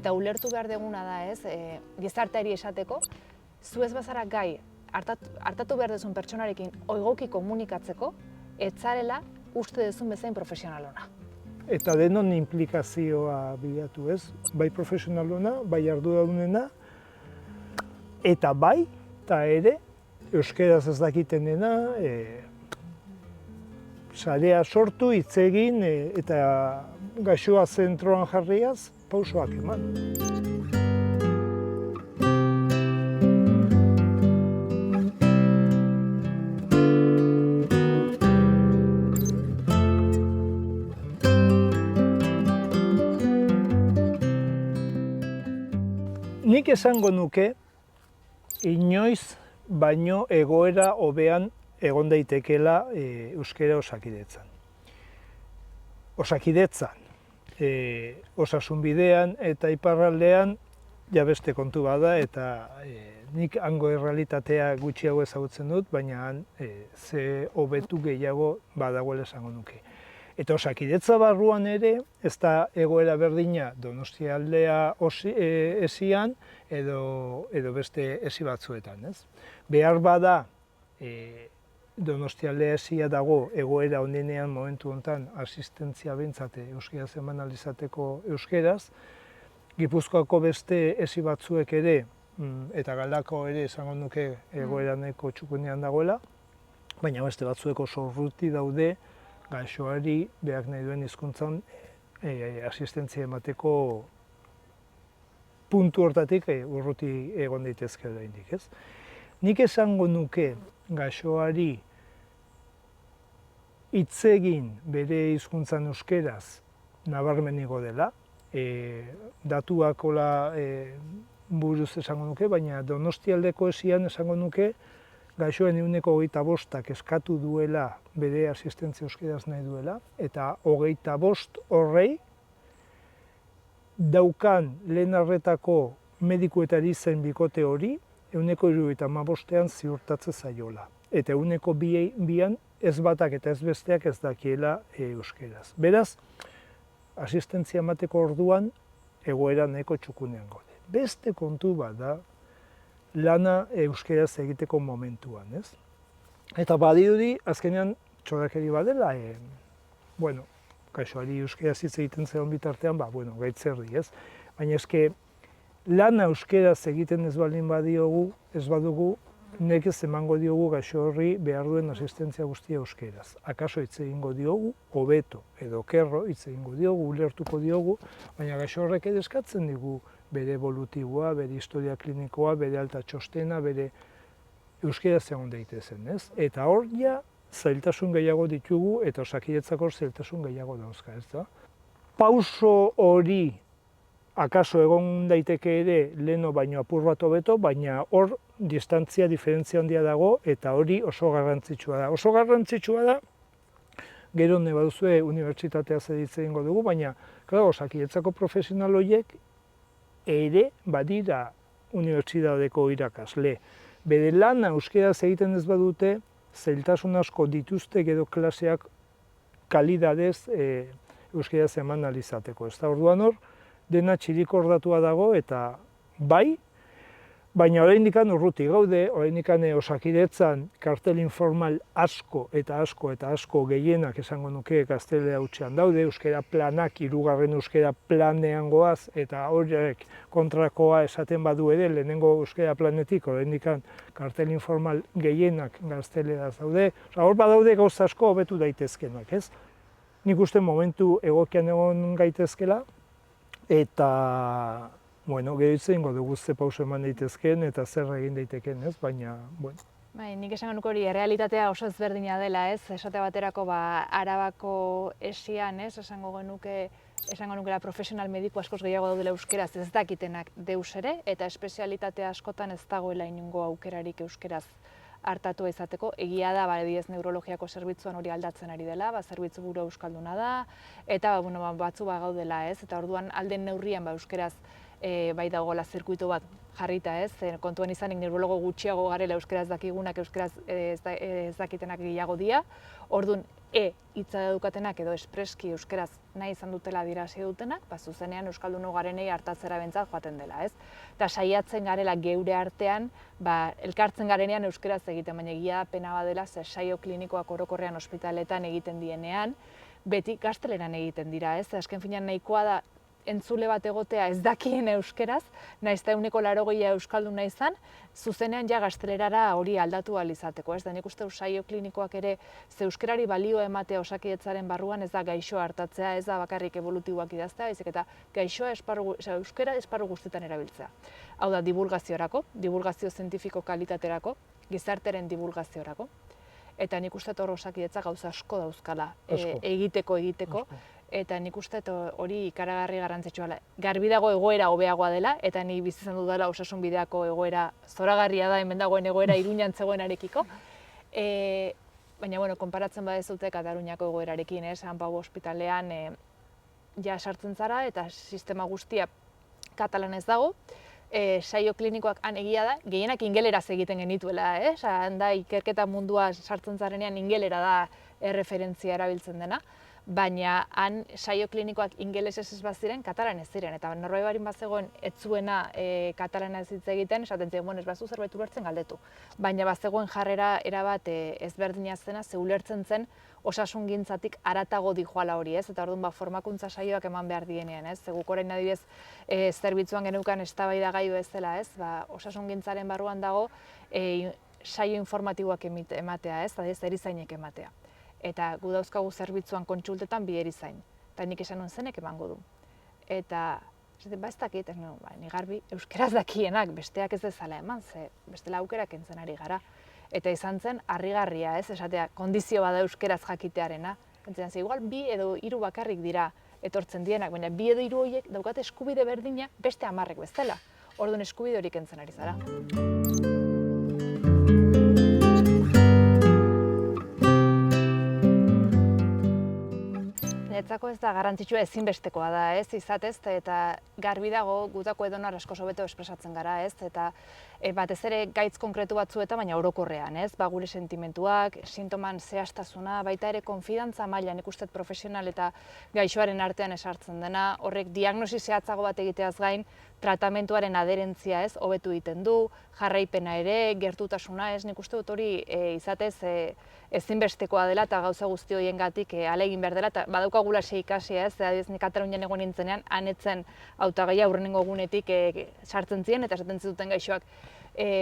Eta ulertu behar deguna da ez, gizarteari esateko, zu ez bazara gai hartatu behar duzun pertsonarekin oigoki komunikatzeko, etzarela uste duzun bezain profesionalona. Eta denon implikazioa bilatu ez, bai profesionalona, bai arduradunena, eta bai, eta ere, euskeraz ez dakitenena, sarea sortu, hitz egin, eta gaixoa zentroan jarriaz, pausoak eman. Nik esango nuke, inoiz baino egoera hobean egon daitekeela euskara Osakidetzan. Osakidetzan, osasun bidean eta iparraldean ja beste kontu bada eta nik hango errealitatea gutxiago ezagutzen dut, baina han ze hobetu gehiago badagoela esango nuke. Eta Osakidetza barruan ere, ez da egoera berdina Donostialdea esian edo beste esi batzuetan, ez? Behar bada Donostialdea esia dago egoera onenean momentu honetan asistentzia behintzate euskeraz eman ahal izateko euskeraz, Gipuzkoako beste esi batzuek ere, eta Galdako ere esango nuke egoera nahiko txukunean dagoela, baina beste batzuek oso urruti daude gaixoari behar nahi duen hizkuntzan asistentzia emateko puntu hortatik urruti egon daitezke oraindik, ez? Nik esango nuke gaixoari hitz egin bere hizkuntzan euskeraz nabarmenigo dela, datuak hola buruz esango nuke, baina Donostialdeko esian esango nuke gaixoen 25% eskatu duela bere asistentzia euskeraz nahi duela, eta 25 horrei daukan lehen arretako medikuetari zen bikote hori 75%an ziurtatze zaiola. Eta 2an ez batak eta ez besteak ez dakiela euskeraz. Beraz, asistentzia emateko orduan egoera nahiko txukunean gaude. Beste kontu bat da, lana euskeraz egiteko momentuan, ez? Eta badirudi, azkenean txorakeri badela, gaixoari euskeraz hitz egiten zegoen bitartean, gaitzerdi, ez? Baina eske, lana euskeraz egiten ez baldin badiogu, ez badugu, nekez emango diogu gaixo horri behar duen asistentzia guztia euskeraz. Akaso hitz egingo diogu, hobeto edo okerro hitz egingo diogu, ulertuko diogu, baina gaixo horrek ere eskatzen digu bere evolutiboa, bere historia klinikoa, bere alta txostena, bere euskeraz egon daitezen, ez? Eta hor ja, zailtasun gehiago ditugu eta Osakidetzako zailtasun gehiago dauzka, ez da? Pauso hori akaso egon daiteke ere leheno baino apur bat hobeto, baina hor distantzia, diferentzia handia dago eta hori oso garrantzitsua da. Oso garrantzitsua da, gero baduzue unibertsitatea zeditze egingo dugu, baina Osakidetzako profesional horiek ere badira unibertsitateko irakasle. Bere lana euskeraz egiten ez badute, zailtasun asko dituzte gero klaseak kalidadez euskeraz eman ahal izateko. Ez da, orduan hor, dena txirikordatua dago eta bai, baina oraindik urruti gaude, oraindik Osakidetzan kartel informal asko eta asko gehienak esango nuke gaztelera hutsean daude, euskara planak, 3. euskara planean goaz, eta horiek kontrakoa esaten badu ere, lehenengo euskara planetik, oraindik kartel informal gehienak gaztelera daude, hor badaude gauza asko hobetu daitezkenak, ez? Nik uste momentu egokian egon gaitezkela, eta gero hitz egingo dugu ze pauso eman daitezkeen eta zer egin daiteken, ez? Baina, Bai, nik esango nuke hori errealitatea oso ezberdina dela, ez? Esate baterako Arabako esian, ez? Esango nukela profesional mediku askoz gehiago daudela euskeraz ez dakitenak deus ere, eta espezialitate askotan ez dagoela inongo aukerarik euskeraz hartatu izateko. Egia da, adibidez neurologiako zerbitzuan hori aldatzen ari dela, zerbitzu buru euskalduna da, eta batzu gaudela, ez? Eta orduan alden neurrian euskeraz bai dagoela zirkuitu bat jarrita, ez? Kontuan izanik neurologo gutxiago garela euskeraz dakigunak, euskeraz ez dakitenak gehiago dira. Orduan, hitza edukatenak edo espreski euskeraz nahi izan dutela adierazi dutenak, zuzenean euskaldunok garenei hartatzera bentzat joaten dela, ez? Eta saiatzen garela geure artean, elkartzen garenean euskeraz egiten, baina egia da pena badela, saio klinikoak orokorrean ospitaletan egiten dienean, beti gazteleran egiten dira, ez? Azken finean nahikoa da entzule bat egotea ez dakien euskeraz, nahiz eta 80% euskaldun nahi izan, zuzenean ja gaztelerara hori aldatu ahal izateko, ez da nik uste saio klinikoak ere ze euskerari balio ematea Osakidetzaren barruan ez da gaixoa hartatzea, ez da bakarrik evolutiboak idaztea, baizik eta gaixoa euskera esparru guztietan erabiltzea. Hau da, divulgaziorako, divulgazio zientifiko kalitaterako, gizarteren divulgaziorako, eta nik uste hor Osakidetza gauza asko dauzkala egiteko, eta nik uste hori ikaragarri garrantzitsua dela. Garbi dago egoera hobeagoa dela, eta ni bizi izan dudala osasunbideako egoera zoragarria da, hemen dagoen egoera Iruñan zegoenarekiko. Baina, konparatzen badezute Kataluniako egoerarekin, San Pau ospitalean ja sartzen zara, eta sistema guztia katalanez dago. Saio klinikoak han egia da, gehienak ingeleraz egiten genituela, da ikerketa mundua sartzen zarenean ingelera da erreferentzia erabiltzen dena, baina han saio klinikoak ingelesez ez baziren, katalanez ziren, eta norbait barin bazegoen ez zuena katalanez hitz egiten, esaten ziren, ez bazu zerbait ulertzen galdetu. Baina bazegoen jarrera erabat ezberdina zena, ze ulertzen zen osasungintzatik haratago dijoala hori, ez? Eta orduan formakuntza saioak eman behar dienean, ez? Guk orain adibidez zerbitzuan geneukan eztabaidagai bezala, ez? Osasungintzaren barruan dago saio informatiboak ematea, ez? Adibidez erizainek ematea. Eta gu dauzkagu zerbitzuan kontsultetan 2 erizain. Eta nik esan nuen zenek emango du. Eta ez dakit, ni garbi euskeraz dakienak, besteak ez dezala eman, ze bestela aukerak entzen ari gara. Eta izan zen harrigarria, ez, esatea, kondizio bada euskeraz jakitearena. Entzean, igual 2 edo 3 bakarrik dira etortzen dienak, baina 2 edo 3 horiek daukate eskubide berdina beste 10 bezala. Orduan eskubide hori kentzen ari zara. Niretzako ez da garrantzitsua ezinbestekoa da, ez, izatez, eta garbi dago gutako edonar asko hobeto espresatzen gara, ez, eta batez ere gaitz konkretu batzuetan, baina orokorrean, ez, gure sentimentuak, sintoman zehaztasuna, baita ere konfidantza mailan ikustet profesional eta gaixoaren artean esartzen dena, horrek diagnosi zehatzago bat egiteaz gain, tratamentuaren aderentzia, ez, hobetu egiten du, jarraipena ere, gertutasuna, ez, nik uste dut hori izatez ezinbestekoa dela eta gauza guzti horiengatik ahalegin behar dela, eta badaukagula ikasia, ez, adibidez nik Katalunian egon nintzenean, hanetzen hautagaia aurrenengo egunetik sartzen ziren eta esaten zituten gaixoak,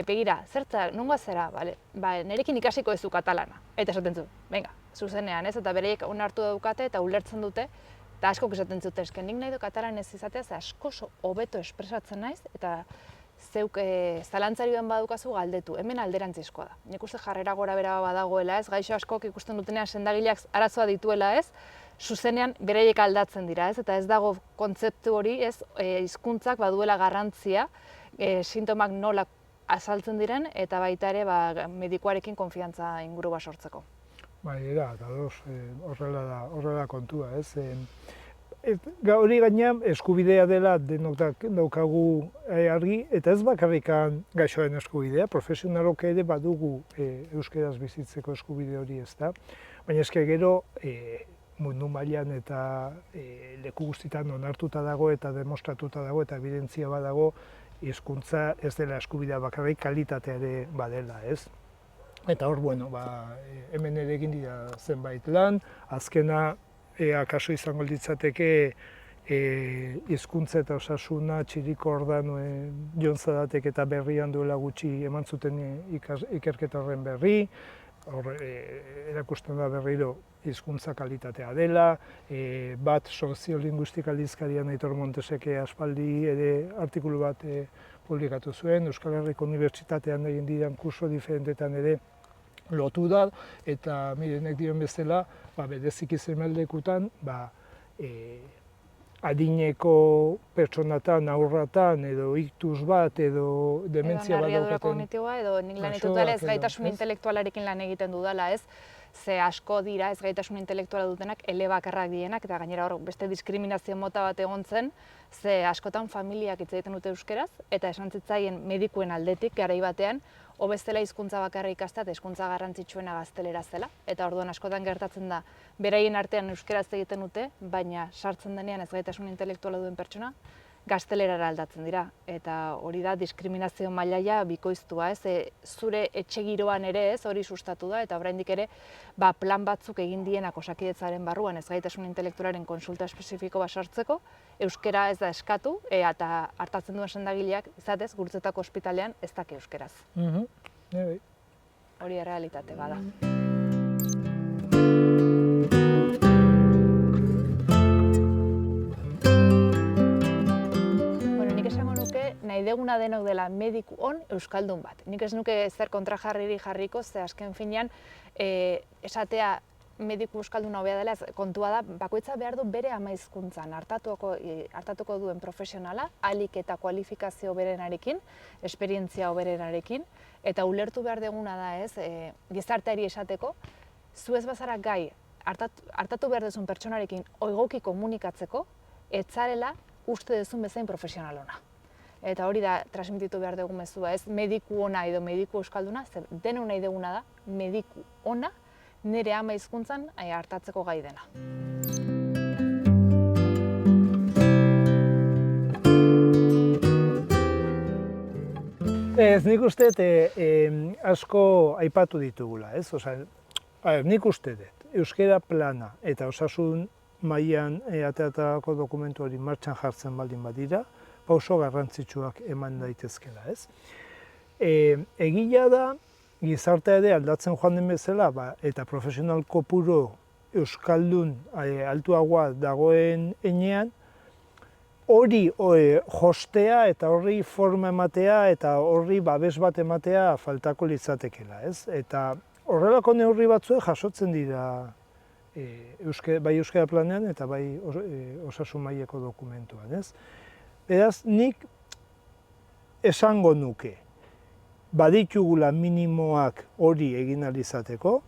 begira, zertza, nongoa zera, nerekin ikasiko ez du katalana, eta esaten zu, venga, zuzenean, ez, eta bereiek onartu daukate eta ulertzen dute, eta askok esaten zuten, nik nahi du katalanez izatea, ze asko hobeto espresatzen naiz, eta zeuk zalantzari ben badukazu galdetu, hemen alderantzizkoa da. Nik uste jarrera gora bera badagoela, ez, gaixo askok ikusten dutenean sendagileak arazoa dituela, ez, zuzenean beraiek aldatzen dira, ez, eta ez dago kontzeptu hori, ez, hizkuntzak baduela garrantzia, sintomak nola azaltzen diren, eta baita ere medikuarekin konfiantza inguru bat sortzeko. Bai, horrela da kontua, ez. Hori gaina eskubidea dela denok daukagu argi, eta ez bakarrikan gaixoen eskubidea, profesionalok ere badugu euskeraz bizitzeko eskubide hori, ez da. Baina eske gero mundu mailan eta leku guztietan onartuta dago eta demostratuta dago eta evidentzia badago hizkuntza ez dela eskubidea bakarrik, kalitatea ere badela, ez. Eta hor, hemen ere egin dira zenbait lan, azkena akaso izango litzateke hizkuntza eta osasuna Txiriko Ordanuen Jon Zadatek eta berrian duela gutxi eman zuten ikerketa horren berri, erakusten da berriro hizkuntza kalitatea dela, bat soziolinguistika aldizkarian Aitor Montesek aspaldi ere artikulu bat publikatu zuen, Euskal Herriko Unibertsitatean egin diren kurso diferentetan ere lotu da, eta mirenek diren bezala, bereziki zenbaldekutan, adineko pertsonatan, aurratan, edo iktus bat, edo dementzia bat daukaten. Edo narriadura kognitiboa, edo nik lan ez gaitasun intelektualarekin lan egiten dudala, ez? ze asko dira ezgaitasun intelektuala dutenak elebakarrak dienak, eta gainera hor beste diskriminazio mota bat egon zen, ze askotan familiak hitz egiten dute euskeraz, eta esan zitzaien medikuen aldetik garai batean, hobezela hizkuntza bakarra ikastea eta hizkuntza garrantzitsuena gaztelera zela. Eta orduan askotan gertatzen da, beraien artean euskeraz egiten dute, baina sartzen denean ezgaitasun intelektuala duen pertsona, gaztelerara aldatzen dira. Eta hori da diskriminazio mailaia bikoiztua, zure etxe giroan ere hori sustatu da, eta oraindik ere plan batzuk egin dienak Osakidetzaren barruan ezgaitasun intelektualaren konsulta espezifiko bat sartzeko, euskera ez da eskatu, eta hartatzen duen sendagileak, izatez, Gurutzetako ospitalean ez daki euskeraz. Hori errealitate bada. Nik esango nuke, nahi deguna denok dela mediku on euskaldun bat. Nik ez nuke zer kontrajarriri jarriko, ze azken finean esatea mediku euskalduna hobea dela, kontua da, bakoitza behar du bere ama hizkuntzan hartatuko duen profesionala, ahalik eta kualifikazio hoberenarekin, esperientzia hoberenarekin, eta ulertu behar deguna da gizarteari esateko, zu ez bazara gai hartatu behar duzun pertsonarekin egoki komunikatzeko, etzarela uste duzun bezain profesional ona. Eta hori da transmititu behar dugu mezua, ez mediku ona edo mediku euskalduna, zer denu nahi duguna da mediku ona nire ama hizkuntzan hartatzeko gai dena. Nik uste asko aipatu ditugula, ez? Nik uste dut, euskera plana eta osasun mailan ateratako dokumentu hori martxan jartzen baldin badira, pauso garrantzitsuak eman daitezkela, ez? Egia da, gizartea ere aldatzen joan den bezala, eta profesional kopuru euskaldun altuagoa dagoen enean, hori jostea eta horri forma ematea eta horri babes bat ematea faltako litzatekeela, ez? Eta horrelako neurri batzuek jasotzen dira bai euskara planean eta bai osasun mailako dokumentuan, ez? Beraz, nik esango nuke, baditugula minimoak hori egin ahal izateko,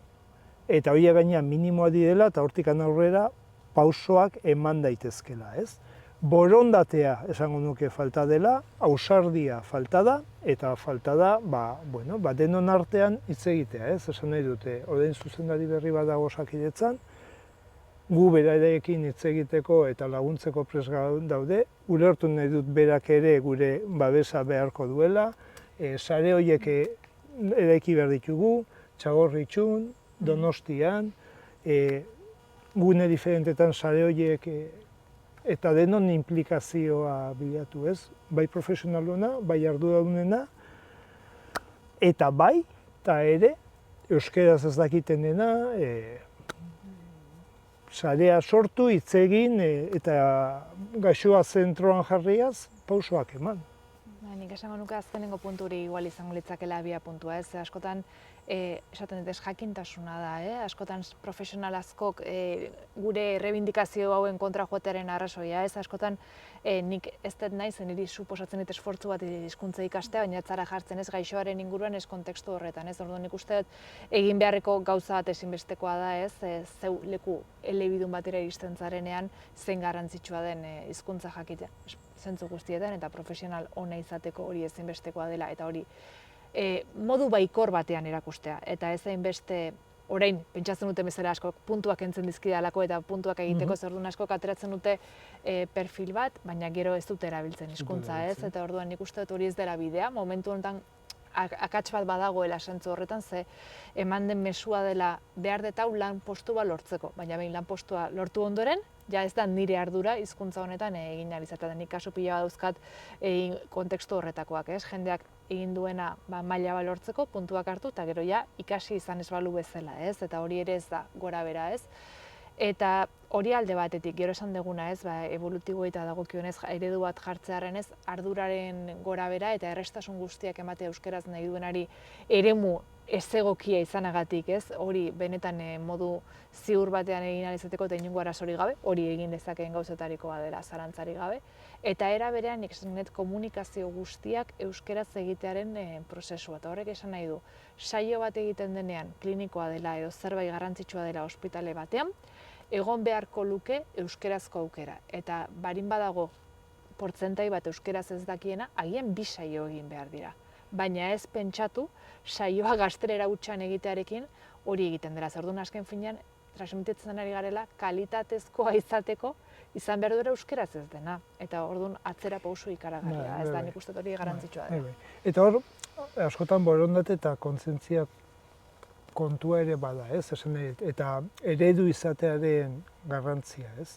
eta horiek gaina minimoa direla eta hortik aurrera pausoak eman daitezkela, ez? Borondatea esango nuke falta dela, ausardia falta da, eta falta da, denon artean hitz egitea, ez? Esan nahi dute, orain zuzendari berri bat dago Osakidetzan, gu berarekin hitz egiteko eta laguntzeko prest daude, ulertu nahi dut berak ere gure babesa beharko duela, sare horiek eraiki behar ditugu, Txagorritxun, Donostian, gune diferentetan sare horiek eta denon implikazioa bilatu, ez? Bai profesionaluna, bai arduradunena, eta bai, eta ere, euskeraz ez dakiten dena, sarea sortu, hitz egin, eta gaixoa zentroan jarriaz, pausoak eman. Nik esango nuke azkenengo punturi igual izango litzakela abia puntua, ez? Askotan, esaten dut jakintasuna da, askotan profesional askok gure errebindikazio hauen kontra joatearen arrazoia, ez? Askotan nik ez dut nahi, zen niri suposatzen dut esfortzu bat hizkuntza ikastea, baina etzara jartzen ez gaixoaren inguruan ez kontekstu horretan, ez? Orduan nik uste dut egin beharreko gauza bat ezinbestekoa da, ez? Zeu leku elebidun batera iristen zarenean zein garrantzitsua den hizkuntza jakitea. Zentzu guztietan eta profesional ona izateko hori ezinbestekoa dela eta hori modu baikor batean erakustea. Eta ez hainbeste orain pentsatzen dute bezala asko puntuak entzen dizkidalako eta puntuak egiteko zerdun askok ateratzen dute perfil bat, baina gero ez dute erabiltzen hizkuntza, ez? Eta orduan nik uste dut hori ez dela bidea, momentu honetan akats bat badagoela sentzu horretan, ze eman den mezua dela behar dut hau lan postu bat lortzeko, baina behin lan postua lortu ondoren, ja ez da nire ardura hizkuntza honetan egin ahal izatea. Nik kasu pila dauzkat kontekstu horretakoak, ez? Jendeak egin duena maila bat lortzeko, puntuak hartu, eta gero ja ikasi izan ez balu bezala, ez? Eta hori ere ez da gora bera, ez? Eta hori alde batetik, gero esan deguna, ez? Evolutibo eta dagokionez eredu bat jartzearen ez, arduraren gora bera eta errestasun guztiak ematea euskeraz nahi duenari eremu ez egokia izanagatik, ez? Hori benetan modu ziur batean egin ahal izateko eta inongo arazorik gabe, hori egin dezakeen gauzetarikoa dela zalantzarik gabe. Eta era berean nik esan dut komunikazio guztiak euskeraz egitearen prozesua. Eta horrek esan nahi du, saio bat egiten denean klinikoa dela edo zerbait garrantzitsua dela ospitale batean, egon beharko luke euskerazko aukera. Eta barin badago portzentai bat euskeraz ez dakiena, agian 2 saio egin behar dira. Baina ez pentsatu, saioa gaztelera hutsan egitearekin hori egiten dela. Orduan azken finean, transmititzen ari garela, kalitatezkoa izateko, izan behar duela euskeraz ez dena. Eta orduan atzera pauso ikaragarria, ez da nik uste hori garrantzitsua dela. Eta hor, askotan borondate eta kontzientzia kontua ere bada, ez? Eta eredu izatearen garrantzia, ez?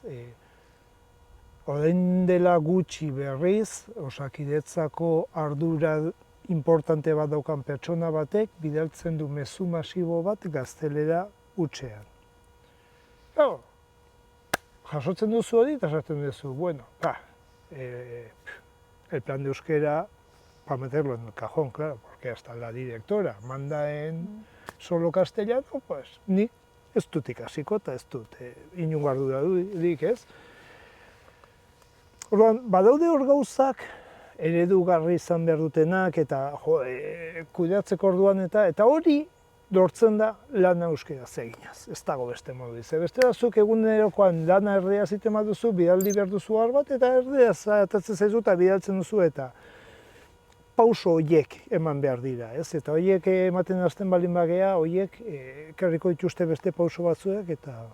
Orain dela gutxi berriz, Osakidetzako ardura importante bat daukan pertsona batek bidaltzen du mezu masibo bat gaztelera hutsean. Jasotzen duzu hori eta esaten duzu, bueno, el plan de euskera, para meterlo en el cajón, claro, porque hasta la directora manda en solo castellano, pues ni ez dut ikasiko eta ez dut inongo ardurarik, ez? Orduan, badaude hor gauzak, eredugarri izan behar dutenak eta kudeatzeko orduan eta hori lortzen da lana euskeraz eginaz, ez dago beste modu dize. Bestela zuk egunerokoan lana erdeaz egiten baduzu, bidaldi behar duzu bat eta erdeaz atatzen zaizu eta bidaltzen duzu eta pauso horiek eman behar dira, ez? Eta horiek ematen hasten baldin bagea, horiek ekarriko dituzte beste pauso batzuek eta